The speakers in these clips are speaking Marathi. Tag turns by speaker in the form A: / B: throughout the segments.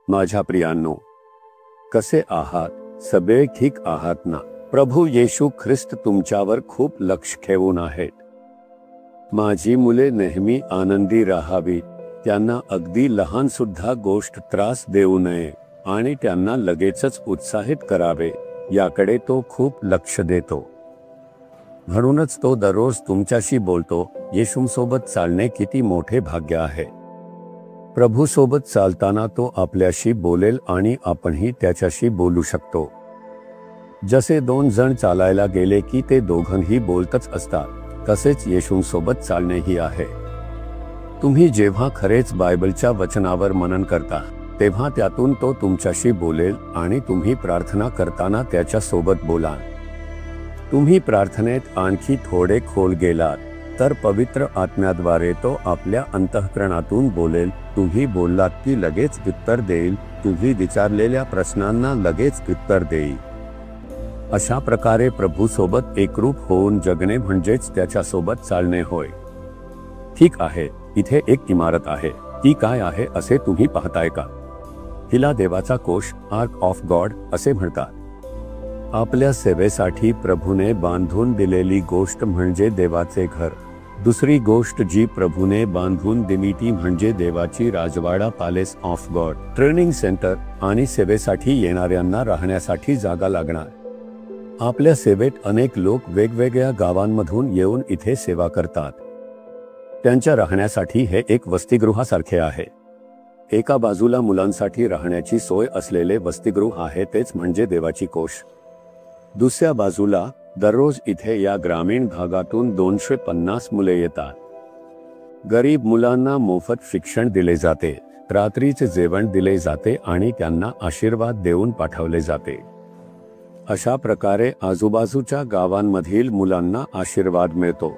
A: माझ्या प्रियांनो, कसे आहात? सगळे ठीक आहात ना? प्रभू येशू ख्रिस्त तुमच्यावर खूप लक्ष ठेवून आहेत. माझी मुले नेहमी आनंदी राहावीत, त्यांना अगदी लहान सुद्धा गोष्ट त्रास देऊ नये आणि त्यांना लगेचच उत्साहित करावे याकडे तो खूप लक्ष देतो. म्हणूनच तो दररोज तुमच्याशी बोलतो. येशूंसोबत चालणे किती मोठे भाग्य आहे. प्रभू सोबत चालताना तो आपल्याशी बोलेल आणि आपणही त्याच्याशी बोलू शकतो. जसे दोन जण चालायला गेले की ते दोघंही बोलतच असतात, तसेच येशूंसोबत चालणेही आहे. तुम्ही जेव्हा खरेच बायबलच्या वचनावर मनन करता तेव्हा त्यातून तो तुमच्याशी बोलेल आणि तुम्ही प्रार्थना करताना त्याच्या सोबत बोलाल. तुम्ही प्रार्थनेत आणखी थोडे खोल गेलात तर पवित्र आत्म्याद्वारे तो आपल्या अंतःकरणातून बोलेल. तुम्ही बोललात की लगेच उत्तर देईल. तुम्ही विचारलेल्या प्रश्नांना लगेच उत्तर देईल. अशा प्रकारे प्रभू सोबत एकरूप होऊन जगणे म्हणजेच त्याच्या सोबत चालणे होय. ठीक आहे, इथे एक इमारत आहे. ती काय आहे असे तुम्ही पाहताय का? हिला देवाचा कोश, आर्क ऑफ गॉड असे म्हणतात. आपल्या सेवेसाठी प्रभूने बांधून दिलेली गोष्ट म्हणजे देवाचे घर. दुसरी गोष्ट जी प्रभूने बांधून दिली ती म्हणजे देवाची राजवाडा, palace of God, training centre आणि सेवेसाठी येणाऱ्यांना राहण्यासाठी जागा लागणार. आपल्या सेवेत अनेक लोक वेगवेगळ्या गावांमधून येऊन इथे सेवा करतात. त्यांच्या राहण्यासाठी हे एक वसतिगृहासारखे आहे. एका बाजूला मुलांसाठी राहण्याची सोय असलेले वसतिगृह आहे, तेच म्हणजे देवाची कोश. दुसऱ्या बाजूला दररोज इथे या ग्रामीण भागातून 250 मुले येतात. गरीब मुलांना मोफत शिक्षण दिले जाते, रात्रीचे जेवण दिले जाते आणि त्यांना आशीर्वाद देऊन पाठवले जाते. अशा प्रकारे आजूबाजूच्या गावांमधील मुलांना आशीर्वाद मिळतो.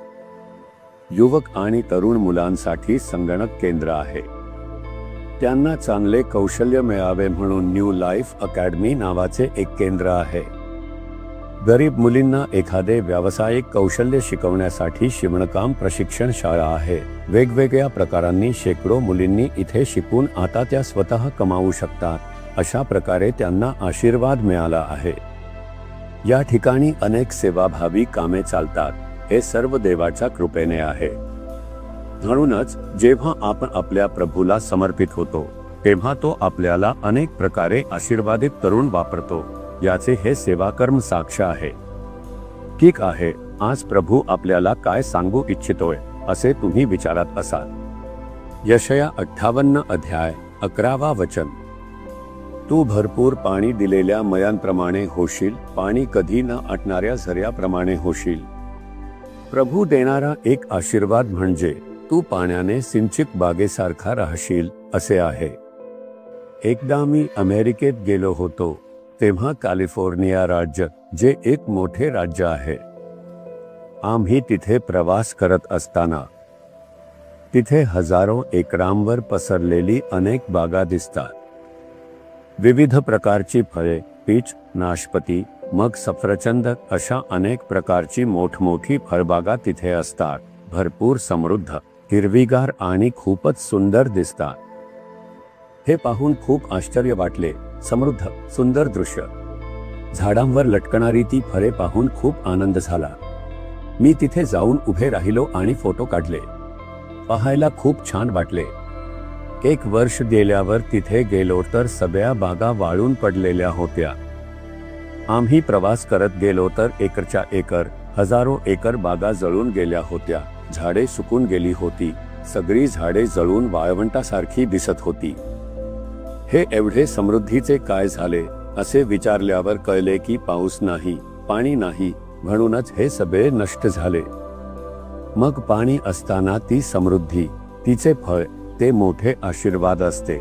A: युवक आणि तरुण मुलांसाठी संगणक केंद्र आहे. त्यांना चांगले कौशल्य मिळावे म्हणून न्यू लाईफ अकॅडमी नावाचे एक केंद्र आहे. गरीब मुलींना एखादे व्यावसायिक कौशल्य शिकवण्यासाठी शिवणकाम प्रशिक्षण शाळा आहे. वेगवेगळ्या प्रकारांनी शेकडो मुलींनी इथे शिकून आता त्या स्वतः कमावू शकतात. अशा प्रकारे त्यांना आशीर्वाद मिळाला आहे. या ठिकाणी अनेक सेवाभावी कामे चालतात. हे सर्व देवाच्या कृपेने आहे. म्हणूनच जेव्हा आपण आपल्या प्रभूला समर्पित होतो तेव्हा तो आपल्याला अनेक प्रकारे आशीर्वादित करून वापरतो. याचे हे सेवाकर्म साक्ष आहे. ठीक आहे, आज प्रभू आपल्याला काय सांगू इच्छितोय असे तुम्ही विचारत असाल. यशया 58 अध्याय 11 वचन. तू भरपूर पाणी दिलेल्या मयांप्रमाणे होशील, पाणी कधी न आटणाऱ्या झऱ्याप्रमाणे होशील. प्रभू देणारा एक आशीर्वाद म्हणजे तू पाण्याने सिंचित बागेसारखा राहशील असे आहे. एकदा मी अमेरिकेत गेलो होतो. तेव्हा कॅलिफोर्निया राज्य, जे एक मोठे राज्य आहे, आम्ही तिथे प्रवास करत असताना तिथे हजारो एकरांवर पसरलेली अनेक बागा दिसतात. विविध प्रकारची फळे, पीच, नाशपती, मग सफरचंद अशा अनेक प्रकारची मोठमोठी फळबागा तिथे असतात. भरपूर समृद्ध, हिरवीगार आणि खूपच सुंदर दिसतात. हे पाहून खूप आश्चर्य वाटले. समृद्ध, सुंदर दृश्य. झाडांवर लटकणारी ती फळे पाहून खूप आनंद झाला. मी तिथे जाऊन उभे राहिलो आणि फोटो काढले. पाहायला खूप छान वाटले. एक वर्ष गेल्यावर तिथे गेलो तर सगळ्या बागा वाळून पडलेल्या होत्या. आम्ही प्रवास करत गेलो तर एकरच्या एकर, हजारो एकर बागा जळून गेल्या होत्या. झाडे सुकून गेली होती. सगळी झाडे जळून वाळवंटासारखी दिसत होती. हे एवढे समृद्धीचे काय झाले असे विचारल्यावर कळले की पाऊस नाही, पाणी नाही, म्हणूनच हे सगळे नष्ट झाले. मग पाणी असताना ती समृद्धी, तिचे फळ, ते मोठे आशीर्वाद असते.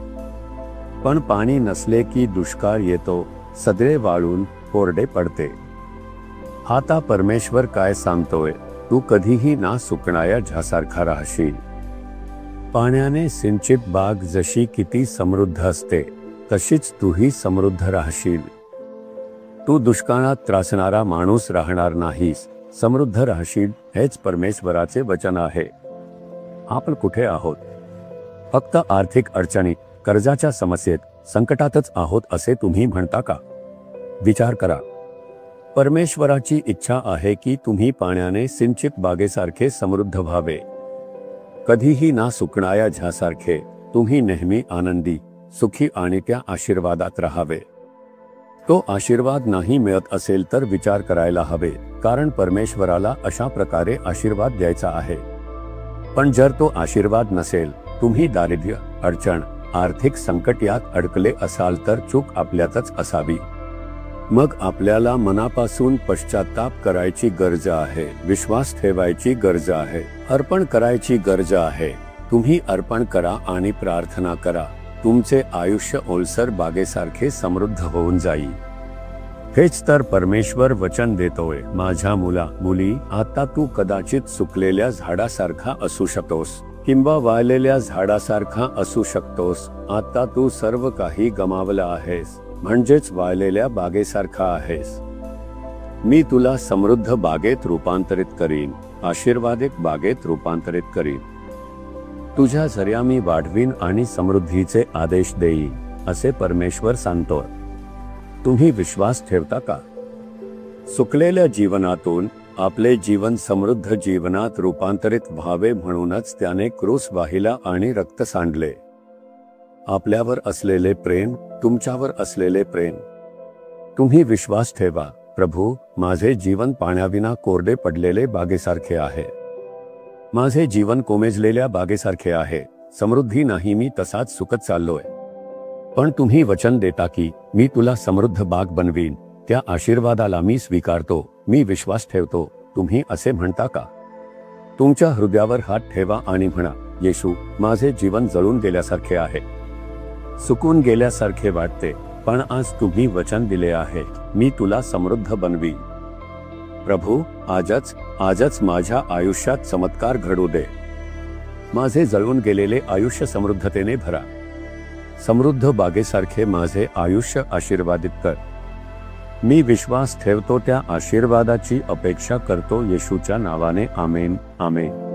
A: पण पाणी नसले की दुष्काळ येतो, सगळे वाळून कोरडे पडते. आता परमेश्वर काय सांगतोय? तू कधीही ना सुकणाऱ्या झासारखा राहशील. पाण्याने सिंचित बाग जशी किती समृद्ध असते तशीच तूही समृद्ध राहशील. तू दुष्काळात त्रासणारा माणूस राहणार नाहीस. समृद्ध राहशील हेच परमेश्वराचे वचन आहे. आपण कुठे आहोत? फक्त आर्थिक अडचणी, कर्जाच्या समस्येत, संकटातच आहोत असे तुम्ही म्हणता का? विचार करा. परमेश्वराची इच्छा आहे की तुम्ही पाण्याने सिंचित बागेसारखे समृद्ध व्हावे. कधीही ना सुकणाऱ्या झासारखे तुम्ही नेहमी आनंदी, सुखी आणि त्या आशीर्वादात राहावे. तो आशीर्वाद नाही मिळत असेल तर विचार करायला हवे, कारण परमेश्वराला अशा प्रकारे आशीर्वाद द्यायचा आहे. पण जर तो आशीर्वाद नसेल, तुम्ही दारिद्र्य, अडचण, आर्थिक संकट यात अडकले असाल तर चूक आपल्यातच असावी. मग आपल्याला मनापासून पश्चाताप करायची गरज आहे, विश्वास ठेवायची गरज आहे, अर्पण करायची गरज आहे. तुम्ही अर्पण करा आणि प्रार्थना करा. तुमचे आयुष्य ओलसर बागेसारखे समृद्ध होऊन जाईल. हेच तर परमेश्वर वचन देतोय. माझ्या मुला मुली, आता तू कदाचित सुकलेल्या झाडासारखा असू शकतोस किंवा वाळलेल्या झाडासारखा असू शकतोस. आता तू सर्व काही गमावलं आहेस, म्हणजेच वाळलेल्या बागेसारखा आहेस. मी तुला समृद्ध बागेत रूपांतरित करीन, आशीर्वादित बागेत रूपांतरित करीन. तुझ्या झऱ्या मी वाढवीन आणि समृद्धीचे आदेश देईन, असे परमेश्वर सांगतोय. तुम्ही विश्वास ठेवता का? सुकलेल्या जीवनातून आपले जीवन समृद्ध जीवनात रूपांतरित व्हावे म्हणूनच त्याने क्रूस वाहिला आणि रक्त सांडले. आपल्यावर असलेले प्रेम, तुमच्यावर असलेले प्रेम. तुम्ही विश्वास ठेवा. प्रभू, माझे जीवन पाण्याविना कोरडे पडलेले बागेसारखे आहे. माझे जीवन कोमेजलेल्या बागेसारखे आहे. समृद्धी नाही, मी तसाच सुकत चाललोय. पण तुम्ही वचन देता की मी तुला समृद्ध बाग बनवीन. त्या आशीर्वादाला मी स्वीकारतो, मी विश्वास ठेवतो. तुम्ही असे म्हणता का? तुमच्या हृदयावर हात ठेवा आणि म्हणा, येशू, माझे जीवन जळून गेल्यासारखे आहे, सुकून गेल्यासारखे वाटते, पण आज तुम्ही वचन दिले आहे, मी तुला समृद्ध बनवी. प्रभू, आजच माझ्या आयुष्यात चमत्कार घडू दे. माझे जळून गेलेले आयुष्य समृद्धतेने भरा. समृद्ध बागेसारखे माझे आयुष्य आशीर्वादित कर. मी विश्वास ठेवतो, त्या आशीर्वादाची अपेक्षा करतो. येशूच्या नावाने आमेन, आमेन.